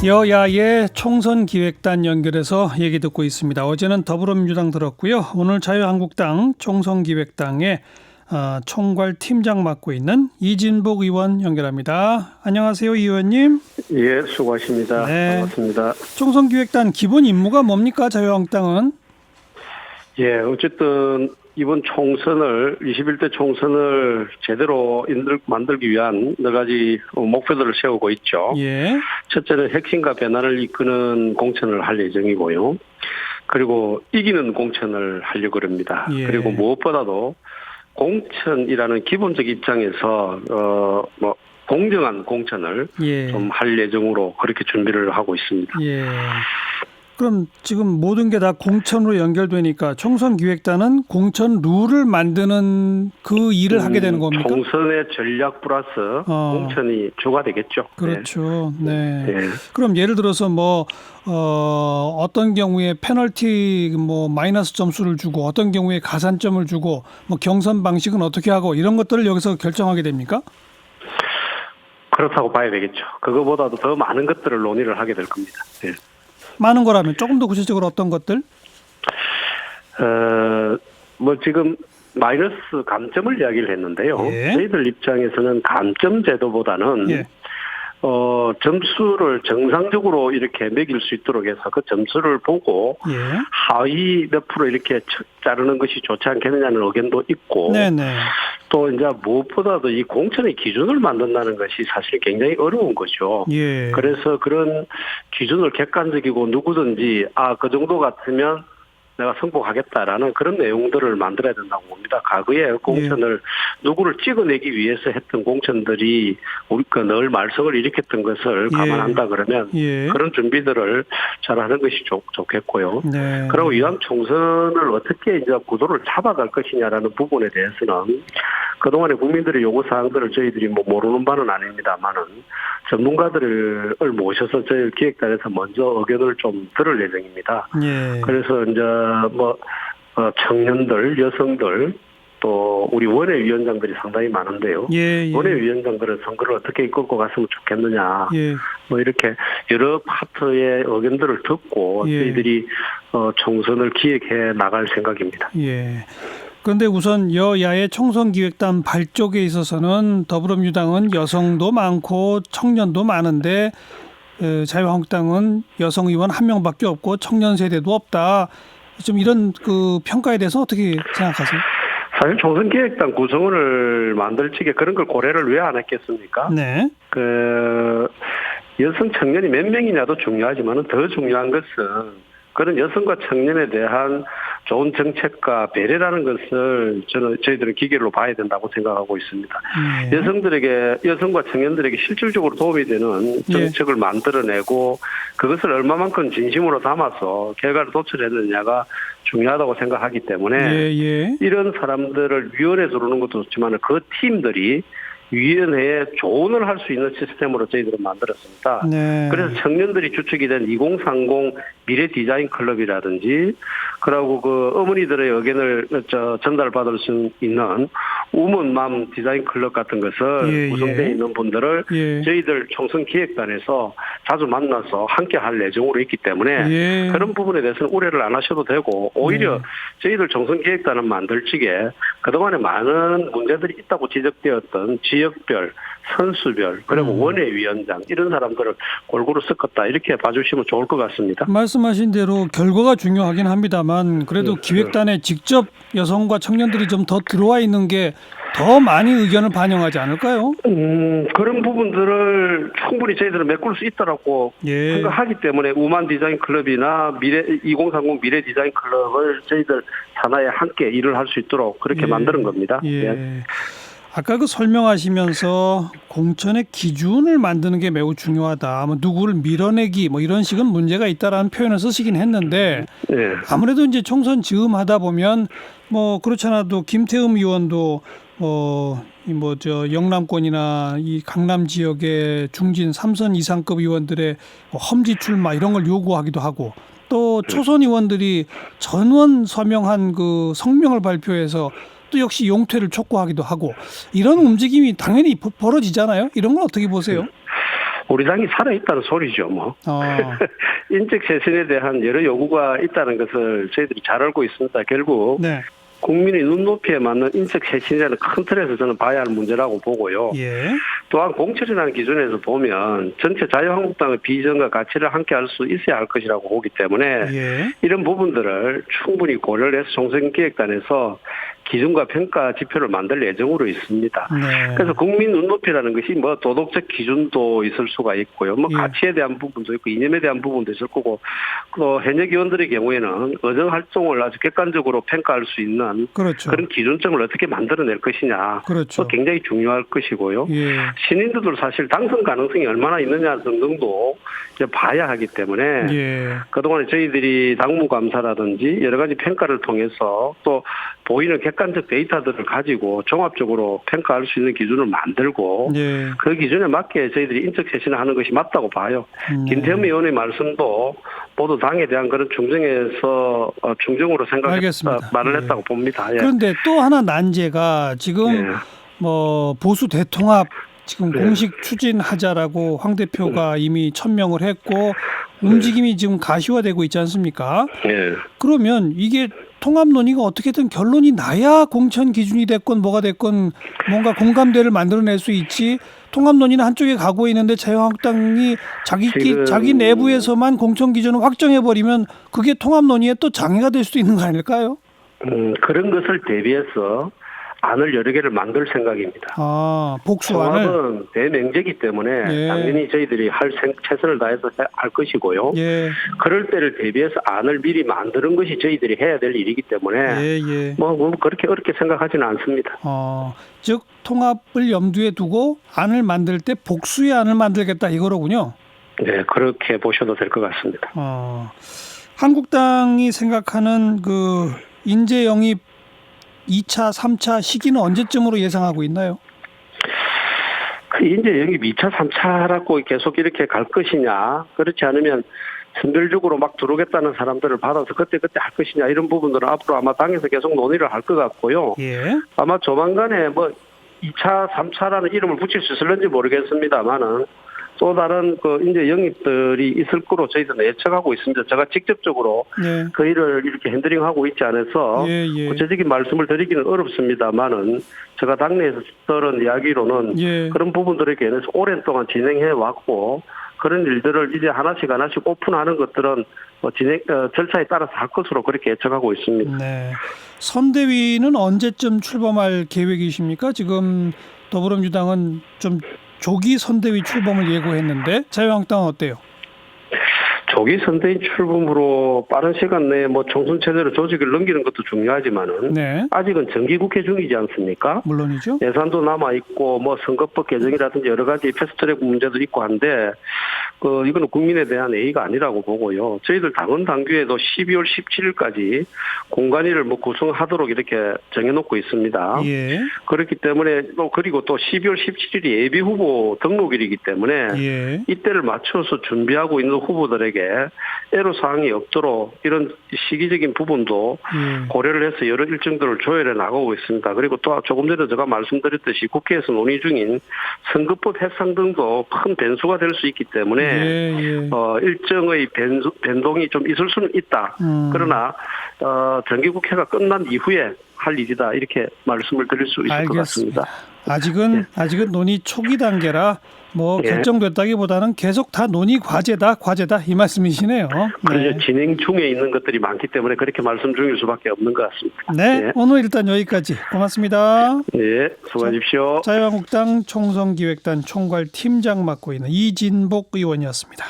여야의 총선 기획단 연결해서 얘기 듣고 있습니다. 어제는 더불어민주당 들었고요. 오늘 자유한국당 총선 기획당의 총괄 팀장 맡고 있는 이진복 의원 연결합니다. 안녕하세요, 이 의원님. 예, 수고하십니다. 네. 반갑습니다. 총선 기획단 기본 임무가 뭡니까, 자유한국당은? 예, 어쨌든 이번 총선을 21대 총선을 제대로 만들기 위한 여러 가지 목표들을 세우고 있죠. 예. 첫째는 혁신과 변화를 이끄는 공천을 할 예정이고요. 그리고 이기는 공천을 하려고 합니다. 예. 그리고 무엇보다도 공천이라는 기본적 입장에서 공정한 공천을 예. 좀 할 예정으로 그렇게 준비를 하고 있습니다. 예. 그럼 지금 모든 게 다 공천으로 연결되니까 총선 기획단은 공천 룰을 만드는 그 일을 하게 되는 겁니까? 총선의 전략 플러스 공천이 주가 되겠죠. 그렇죠. 네. 네. 그럼 예를 들어서 어떤 경우에 페널티 마이너스 점수를 주고 어떤 경우에 가산점을 주고 경선 방식은 어떻게 하고 이런 것들을 여기서 결정하게 됩니까? 그렇다고 봐야 되겠죠. 그거보다도 더 많은 것들을 논의를 하게 될 겁니다. 네. 많은 거라면 조금 더 구체적으로 어떤 것들? 지금 마이너스 감점을 이야기를 했는데요. 예. 저희들 입장에서는 감점 제도보다는 예. 점수를 정상적으로 이렇게 매길 수 있도록 해서 그 점수를 보고 예. 하위 몇 프로 이렇게 자르는 것이 좋지 않겠느냐는 의견도 있고 네네. 또 이제 무엇보다도 이 공천의 기준을 만든다는 것이 사실 굉장히 어려운 거죠. 예. 그래서 그런 기준을 객관적이고 누구든지 그 정도 같으면 내가 승복하겠다라는 그런 내용들을 만들어야 된다고 봅니다. 과거에 공천을 누구를 찍어내기 위해서 했던 공천들이 우리가 늘 말썽을 일으켰던 것을 감안한다 그러면 그런 준비들을 잘하는 것이 좋겠고요. 네. 그리고 이왕 총선을 어떻게 이제 구도를 잡아갈 것이냐라는 부분에 대해서는 그동안의 국민들의 요구사항들을 저희들이 모르는 바는 아닙니다만은 전문가들을 모셔서 저희 기획단에서 먼저 의견을 좀 들을 예정입니다. 예. 그래서 이제 청년들, 여성들 또 우리 원외위원장들이 상당히 많은데요. 예. 원외위원장들은 선거를 어떻게 이끌고 갔으면 좋겠느냐. 예. 이렇게 여러 파트의 의견들을 듣고 저희들이 총선을 기획해 나갈 생각입니다. 예. 그런데 우선 여야의 총선 기획단 발족에 있어서는 더불어민주당은 여성도 많고 청년도 많은데 자유한국당은 여성 의원 한 명밖에 없고 청년 세대도 없다. 좀 이런 그 평가에 대해서 어떻게 생각하세요? 사실 총선 기획단 구성원을 만들 적에 그런 걸 고려를 왜 안 했겠습니까? 네. 여성 청년이 몇 명이냐도 중요하지만 더 중요한 것은 그런 여성과 청년에 대한 좋은 정책과 배려라는 것을 저희들은 기계로 봐야 된다고 생각하고 있습니다. 여성과 청년들에게 실질적으로 도움이 되는 정책을 만들어내고 그것을 얼마만큼 진심으로 담아서 결과를 도출해내느냐가 중요하다고 생각하기 때문에 이런 사람들을 위원회에 두르는 것도 좋지만 그 팀들이 위원회에 조언을 할 수 있는 시스템으로 저희들은 만들었습니다. 네. 그래서 청년들이 주축이 된 2030 미래 디자인 클럽이라든지 그리고 그 어머니들의 의견을 전달받을 수 있는 우먼맘 디자인 클럽 같은 것을 구성되어 있는 분들을 저희들 총선 기획단에서 자주 만나서 함께 할 예정으로 있기 때문에 그런 부분에 대해서는 우려를 안 하셔도 되고 오히려 저희들 총선 기획단은 만들 적에 그동안에 많은 문제들이 있다고 지적되었던 지역별, 선수별, 그리고 원외위원장 이런 사람들을 골고루 섞었다 이렇게 봐주시면 좋을 것 같습니다. 말씀하신 대로 결과가 중요하긴 합니다만 그래도 기획단에 직접 여성과 청년들이 좀 더 들어와 있는 게 더 많이 의견을 반영하지 않을까요? 그런 부분들을 충분히 저희들은 메꿀 수 있다라고 생각하기 때문에 우만 디자인 클럽이나 2030 미래 디자인 클럽을 저희들 산하에 함께 일을 할 수 있도록 그렇게 만드는 겁니다. 아까 그 설명하시면서 공천의 기준을 만드는 게 매우 중요하다. 누구를 밀어내기 이런 식은 문제가 있다라는 표현을 쓰시긴 했는데 아무래도 이제 총선 즈음하다 보면 그렇잖아도 김태흠 의원도 영남권이나 이 강남 지역의 중진 3선 이상급 의원들의 험지 출마 이런 걸 요구하기도 하고 또 초선 의원들이 전원 서명한 그 성명을 발표해서 또 역시 용퇴를 촉구하기도 하고 이런 움직임이 당연히 벌어지잖아요. 이런 건 어떻게 보세요? 우리 당이 살아있다는 소리죠, 뭐. 인적 쇄신에 대한 여러 요구가 있다는 것을 저희들이 잘 알고 있습니다. 결국 네. 국민의 눈높이에 맞는 인적 쇄신이라는 큰 틀에서 저는 봐야 할 문제라고 보고요. 예. 또한 공천이라는 기준에서 보면 전체 자유한국당의 비전과 가치를 함께 할 수 있어야 할 것이라고 보기 때문에 예. 이런 부분들을 충분히 고려를 해서 총선기획단에서 기준과 평가 지표를 만들 예정으로 있습니다. 네. 그래서 국민 눈높이라는 것이 뭐 도덕적 기준도 있을 수가 있고요. 뭐 예. 가치에 대한 부분도 있고 이념에 대한 부분도 있을 거고 또 현역 의원들의 경우에는 의정 활동을 아주 객관적으로 평가할 수 있는 그렇죠. 그런 기준점을 어떻게 만들어낼 것이냐. 그렇죠. 또 굉장히 중요할 것이고요. 예. 신인들도 사실 당선 가능성이 얼마나 있느냐 등등도 이제 봐야 하기 때문에 예. 그동안에 저희들이 당무감사라든지 여러 가지 평가를 통해서 또 보이는 객관적 데이터들을 가지고 종합적으로 평가할 수 있는 기준을 만들고 예. 그 기준에 맞게 저희들이 인적 쇄신을 하는 것이 맞다고 봐요. 김태흠 의원의 말씀도 모두 당에 대한 그런 중정에서 중정으로 생각해서 말을 했다고 봅니다. 예. 그런데 또 하나 난제가 지금 예. 뭐 보수 대통합 지금 네. 공식 추진하자라고 황 대표가 이미 천명을 했고 움직임이 지금 가시화되고 있지 않습니까? 예. 그러면 이게 통합 논의가 어떻게든 결론이 나야 공천 기준이 됐건 뭐가 됐건 뭔가 공감대를 만들어낼 수 있지. 통합 논의는 한쪽에 가고 있는데 자유한국당이 자기 내부에서만 공천 기준을 확정해 버리면 그게 통합 논의에 또 장애가 될 수도 있는 거 아닐까요? 그런 것을 대비해서 안을 여러 개를 만들 생각입니다. 복수안을. 통합은 대명제이기 때문에 예. 당연히 저희들이 최선을 다해서 할 것이고요. 예. 그럴 때를 대비해서 안을 미리 만드는 것이 저희들이 해야 될 일이기 때문에 예. 뭐 그렇게 어렵게 생각하지는 않습니다. 즉 통합을 염두에 두고 안을 만들 때 복수의 안을 만들겠다 이거로군요. 네, 그렇게 보셔도 될 것 같습니다. 한국당이 생각하는 그 인재 영입 2차, 3차 시기는 언제쯤으로 예상하고 있나요? 그 인재 영입 2차, 3차라고 계속 이렇게 갈 것이냐, 그렇지 않으면 선별적으로 막 들어오겠다는 사람들을 받아서 그때 할 것이냐, 이런 부분들은 앞으로 아마 당에서 계속 논의를 할 것 같고요. 예. 아마 조만간에 뭐 2차, 3차라는 이름을 붙일 수 있을는지 모르겠습니다만은 또 다른 그 인재 영입들이 있을 거로 저희들은 예측하고 있습니다. 제가 직접적으로 예. 그 일을 이렇게 핸들링하고 있지 않아서 예. 구체적인 말씀을 드리기는 어렵습니다만은 제가 당내에서 들은 이야기로는 예. 그런 부분들에 대해서 오랜 동안 진행해 왔고 그런 일들을 이제 하나씩 오픈하는 것들은 절차에 따라서 할 것으로 그렇게 예측하고 있습니다. 네. 선대위는 언제쯤 출범할 계획이십니까? 지금 더불어민주당은 좀 조기 선대위 출범을 예고했는데 자유한국당은 어때요? 조기 선대위 출범으로 빠른 시간 내에 뭐 총선 체제로 조직을 넘기는 것도 중요하지만은 네. 아직은 정기국회 중이지 않습니까? 물론이죠. 예산도 남아 있고 뭐 선거법 개정이라든지 여러 가지 패스트트랙 문제도 있고 한데 이거는 국민에 대한 예의가 아니라고 보고요. 저희들 당원 당규에도 12월 17일까지 공관위를 뭐 구성하도록 이렇게 정해놓고 있습니다. 예. 그렇기 때문에 그리고 또 12월 17일이 예비 후보 등록일이기 때문에 예. 이때를 맞춰서 준비하고 있는 후보들에게 애로사항이 없도록 이런 시기적인 부분도 고려를 해서 여러 일정들을 조율해 나가고 있습니다. 그리고 또 조금 전에 제가 말씀드렸듯이 국회에서 논의 중인 선거법 해상 등도 큰 변수가 될 수 있기 때문에 일정의 변동이 좀 있을 수는 있다. 그러나 정기국회가 끝난 이후에 할 일이다. 이렇게 말씀을 드릴 수 있을 것 같습니다. 아직은 논의 초기 단계라 뭐 결정됐다기보다는 계속 다 논의 과제다 이 말씀이시네요. 그렇죠. 진행 중에 있는 것들이 많기 때문에 그렇게 말씀 중일 수밖에 없는 것 같습니다. 네, 오늘 일단 여기까지 고맙습니다. 네, 수고하십시오. 자유한국당 총선기획단 총괄 팀장 맡고 있는 이진복 의원이었습니다.